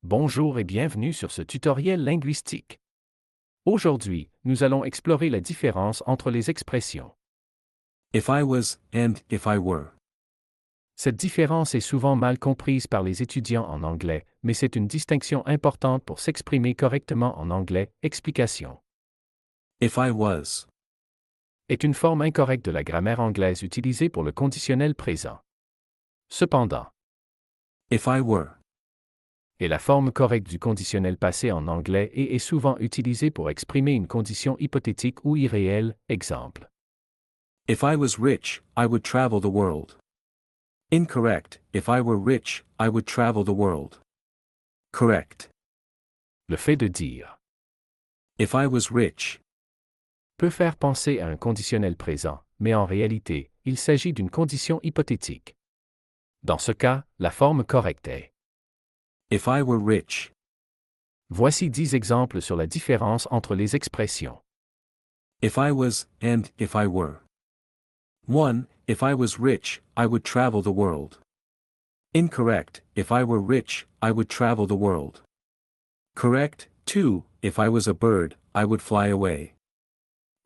Bonjour et bienvenue sur ce tutoriel linguistique. Aujourd'hui, nous allons explorer la différence entre les expressions. If I was and if I were. Cette différence est souvent mal comprise par les étudiants en anglais, mais c'est une distinction importante pour s'exprimer correctement en anglais. Explication. If I was. Est une forme incorrecte de la grammaire anglaise utilisée pour le conditionnel présent. Cependant, If I were. est la forme correcte du conditionnel passé en anglais et est souvent utilisée pour exprimer une condition hypothétique ou irréelle. Exemple. If I was rich, I would travel the world. Incorrect. If I were rich, I would travel the world. Correct. Le fait de dire If I was rich. peut faire penser à un conditionnel présent, mais en réalité, il s'agit d'une condition hypothétique. Dans ce cas, la forme correcte est If I were rich. Voici 10 exemples sur la différence entre les expressions. If I was and if I were. 1. If I was rich, I would travel the world. Incorrect. If I were rich, I would travel the world. Correct. 2. If I was a bird, I would fly away.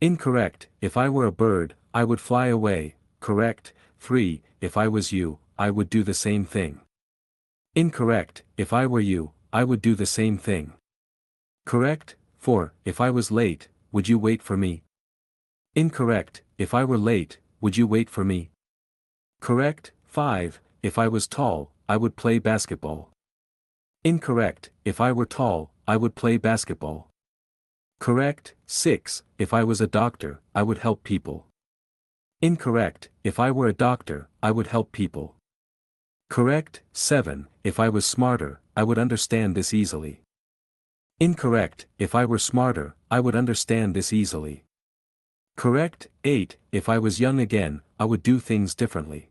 Incorrect. If I were a bird, I would fly away. Correct. 3. If I was you, I would do the same thing. Incorrect. If I were you, I would do the same thing. Correct. 4. If I was late, would you wait for me? Incorrect. If I were late, would you wait for me? Correct. 5. If I was tall, I would play basketball. Incorrect. If I were tall, I would play basketball. Correct. 6. If I was a doctor, I would help people. Incorrect. If I were a doctor, I would help people. Correct. 7. If I was smarter, I would understand this easily. Incorrect. If I were smarter, I would understand this easily. Correct. 8. If I was young again, I would do things differently.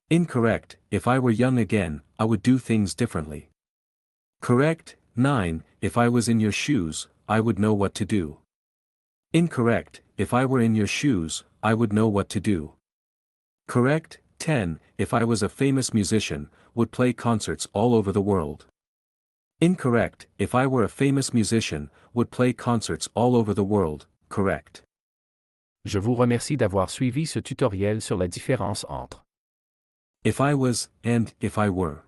Incorrect. If I were young again, I would do things differently. Correct. 9. If I was in your shoes, I would know what to do. Incorrect. If I were in your shoes, I would know what to do. Correct. 10. If I was a famous musician, would play concerts all over the world. Incorrect. If I were a famous musician, would play concerts all over the world. Correct. Je vous remercie d'avoir suivi ce tutoriel sur la différence entre. If I was and if I were.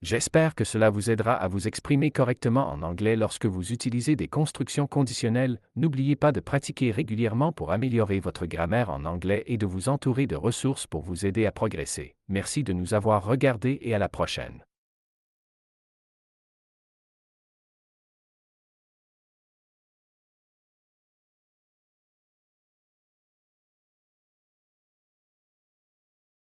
J'espère que cela vous aidera à vous exprimer correctement en anglais lorsque vous utilisez des constructions conditionnelles. N'oubliez pas de pratiquer régulièrement pour améliorer votre grammaire en anglais et de vous entourer de ressources pour vous aider à progresser. Merci de nous avoir regardés et à la prochaine.